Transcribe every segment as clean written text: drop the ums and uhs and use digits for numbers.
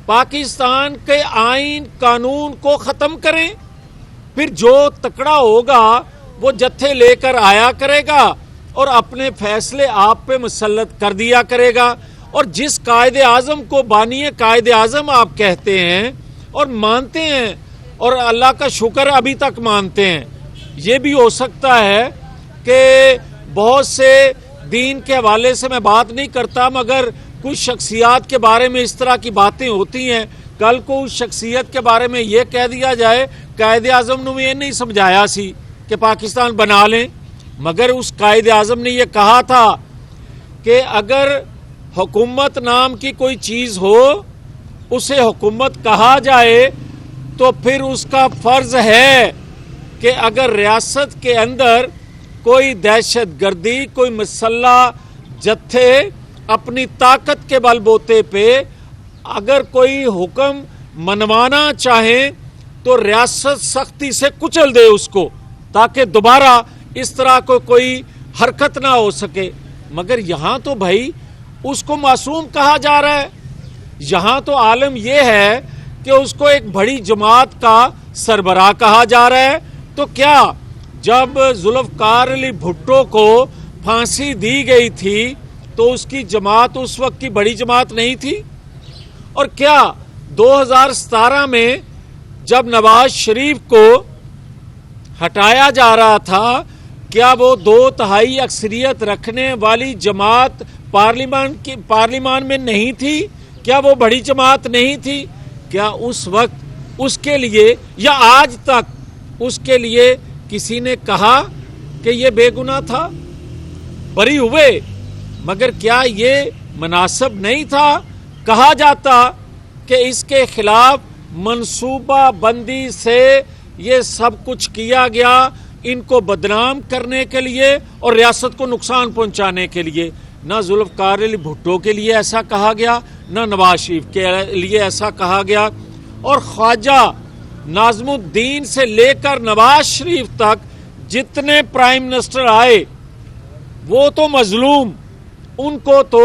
پاکستان کے آئین قانون کو ختم کریں، پھر جو تکڑا ہوگا وہ جتھے لے کر آیا کرے گا اور اپنے فیصلے آپ پہ مسلط کر دیا کرے گا۔ اور جس قائد اعظم کو بانی قائد اعظم آپ کہتے ہیں اور مانتے ہیں، اور اللہ کا شکر ابھی تک مانتے ہیں، یہ بھی ہو سکتا ہے کہ بہت سے دین کے حوالے سے میں بات نہیں کرتا، مگر کچھ شخصیات کے بارے میں اس طرح کی باتیں ہوتی ہیں، کل کو اس شخصیت کے بارے میں یہ کہہ دیا جائے قائد اعظم نے یہ نہیں سمجھایا سی کہ پاکستان بنا لیں، مگر اس قائد اعظم نے یہ کہا تھا کہ اگر حکومت نام کی کوئی چیز ہو اسے حکومت کہا جائے تو پھر اس کا فرض ہے کہ اگر ریاست کے اندر کوئی دہشت گردی، کوئی مسلح جتھے اپنی طاقت کے بل بوتے پہ اگر کوئی حکم منوانا چاہیں تو ریاست سختی سے کچل دے اس کو، تاکہ دوبارہ اس طرح کو کوئی حرکت نہ ہو سکے۔ مگر یہاں تو بھائی اس کو معصوم کہا جا رہا ہے، یہاں تو عالم یہ ہے کہ اس کو ایک بڑی جماعت کا سربراہ کہا جا رہا ہے۔ تو کیا جب ذوالفقار علی بھٹو کو پھانسی دی گئی تھی تو اس کی جماعت اس وقت کی بڑی جماعت نہیں تھی؟ اور کیا 2017 میں جب نواز شریف کو ہٹایا جا رہا تھا کیا وہ 2/3 اکثریت رکھنے والی جماعت پارلیمان میں نہیں تھی؟ کیا وہ بڑی جماعت نہیں تھی؟ کیا اس وقت اس کے لیے یا آج تک اس کے لیے کسی نے کہا کہ یہ بے گناہ تھا؟ بری ہوئے، مگر کیا یہ مناسب نہیں تھا؟ کہا جاتا کہ اس کے خلاف منصوبہ بندی سے یہ سب کچھ کیا گیا ان کو بدنام کرنے کے لیے اور ریاست کو نقصان پہنچانے کے لیے۔ نہ ذوالفقار علی بھٹو کے لیے ایسا کہا گیا، نہ نواز شریف کے لیے ایسا کہا گیا، اور خواجہ ناظم الدین سے لے کر نواز شریف تک جتنے پرائم منسٹر آئے وہ تو مظلوم، ان کو تو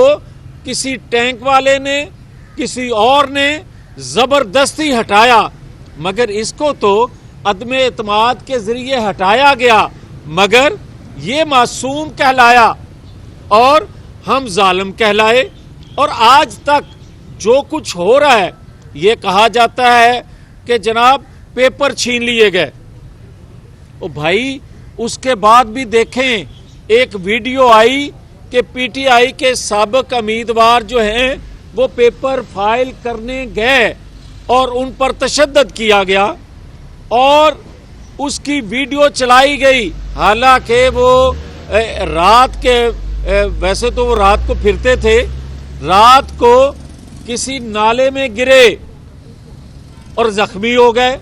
کسی ٹینک والے نے کسی اور نے زبردستی ہٹایا، مگر اس کو تو عدم اعتماد کے ذریعے ہٹایا گیا، مگر یہ معصوم کہلایا اور ہم ظالم کہلائے۔ اور آج تک جو کچھ ہو رہا ہے یہ کہا جاتا ہے کہ جناب پیپر چھین لیے گئے۔ او بھائی اس کے بعد بھی دیکھیں ایک ویڈیو آئی کہ پی ٹی آئی کے سابق امیدوار جو ہیں وہ پیپر فائل کرنے گئے اور ان پر تشدد کیا گیا اور اس کی ویڈیو چلائی گئی، حالانکہ وہ رات کے ویسے تو وہ رات کو پھرتے تھے، رات کو کسی نالے میں گرے اور زخمی ہو گئے،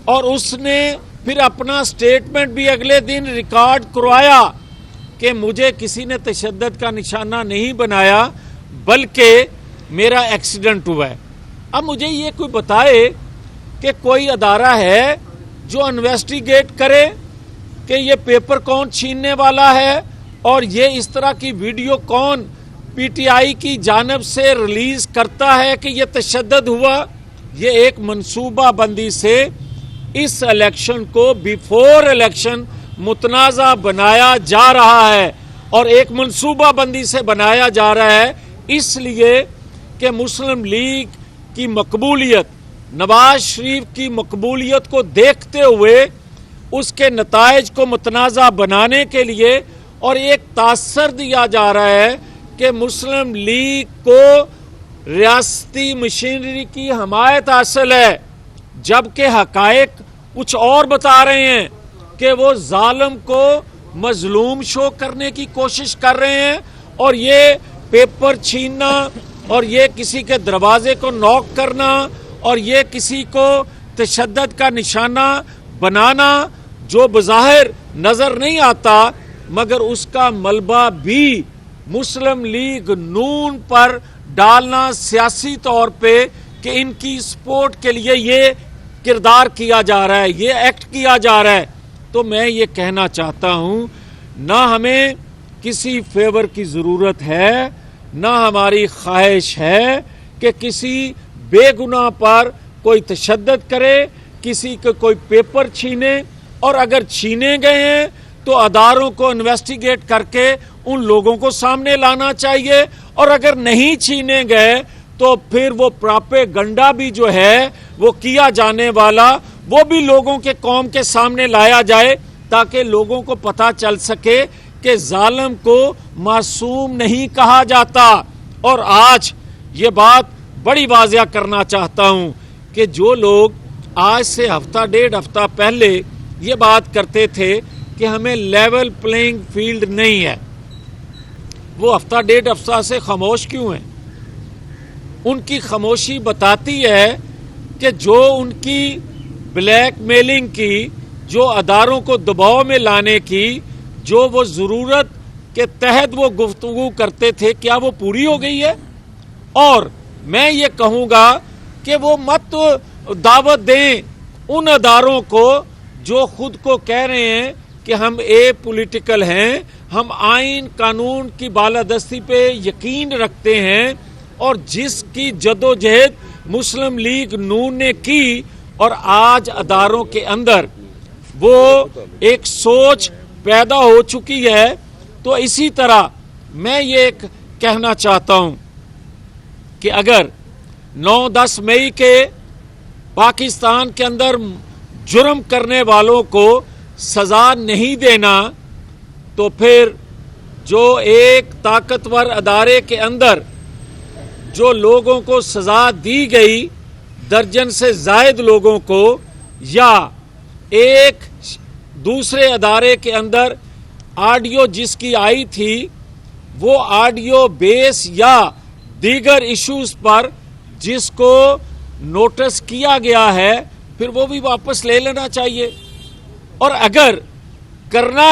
اور اس نے پھر اپنا سٹیٹمنٹ بھی اگلے دن ریکارڈ کروایا کہ مجھے کسی نے تشدد کا نشانہ نہیں بنایا بلکہ میرا ایکسیڈنٹ ہوا ہے۔ اب مجھے یہ کوئی بتائے کہ کوئی ادارہ ہے جو انویسٹیگیٹ کرے کہ یہ پیپر کون چھیننے والا ہے اور یہ اس طرح کی ویڈیو کون پی ٹی آئی کی جانب سے ریلیز کرتا ہے کہ یہ تشدد ہوا۔ یہ ایک منصوبہ بندی سے اس الیکشن کو بیفور الیکشن متنازع بنایا جا رہا ہے، اور ایک منصوبہ بندی سے بنایا جا رہا ہے اس لیے کہ مسلم لیگ کی مقبولیت، نواز شریف کی مقبولیت کو دیکھتے ہوئے اس کے نتائج کو متنازع بنانے کے لیے، اور ایک تاثر دیا جا رہا ہے کہ مسلم لیگ کو ریاستی مشینری کی حمایت حاصل ہے، جبکہ حقائق کچھ اور بتا رہے ہیں کہ وہ ظالم کو مظلوم شو کرنے کی کوشش کر رہے ہیں، اور یہ پیپر چھیننا اور یہ کسی کے دروازے کو نوک کرنا اور یہ کسی کو تشدد کا نشانہ بنانا جو بظاہر نظر نہیں آتا مگر اس کا ملبہ بھی مسلم لیگ نون پر ڈالنا سیاسی طور پہ کہ ان کی سپورٹ کے لیے یہ کردار کیا جا رہا ہے، یہ ایکٹ کیا جا رہا ہے۔ تو میں یہ کہنا چاہتا ہوں نہ ہمیں کسی فیور کی ضرورت ہے، نہ ہماری خواہش ہے کہ کسی بے گناہ پر کوئی تشدد کرے, کسی کے کوئی پیپر چھینے, اور اگر چھینے گئے ہیں تو اداروں کو انویسٹیگیٹ کر کے ان لوگوں کو سامنے لانا چاہیے, اور اگر نہیں چھینے گئے تو پھر وہ پراپیگنڈا بھی جو ہے وہ کیا جانے والا وہ بھی لوگوں کے قوم کے سامنے لایا جائے, تاکہ لوگوں کو پتہ چل سکے کہ ظالم کو معصوم نہیں کہا جاتا. اور آج یہ بات بڑی واضح کرنا چاہتا ہوں کہ جو لوگ آج سے ہفتہ ڈیڑھ ہفتہ پہلے یہ بات کرتے تھے کہ ہمیں لیول پلینگ فیلڈ نہیں ہے, وہ ہفتہ ڈیڑھ ہفتہ سے خاموش کیوں ہیں؟ ان کی خاموشی بتاتی ہے کہ جو ان کی بلیک میلنگ کی, جو اداروں کو دباؤ میں لانے کی, جو وہ ضرورت کے تحت وہ گفتگو کرتے تھے, کیا وہ پوری ہو گئی ہے؟ اور میں یہ کہوں گا کہ وہ مت دعوت دیں ان اداروں کو جو خود کو کہہ رہے ہیں کہ ہم پولیٹیکل ہیں, ہم آئین قانون کی بالادستی پہ یقین رکھتے ہیں, اور جس کی جدوجہد مسلم لیگ نون نے کی, اور آج اداروں کے اندر وہ ایک سوچ پیدا ہو چکی ہے. تو اسی طرح میں یہ کہنا چاہتا ہوں کہ اگر 9-10 مئی کے پاکستان کے اندر جرم کرنے والوں کو سزا نہیں دینا, تو پھر جو ایک طاقتور ادارے کے اندر جو لوگوں کو سزا دی گئی, درجن سے زائد لوگوں کو, یا ایک دوسرے ادارے کے اندر آڈیو جس کی آئی تھی وہ آڈیو بیس یا دیگر ایشوز پر جس کو نوٹس کیا گیا ہے, پھر وہ بھی واپس لے لینا چاہیے. اور اگر کرنا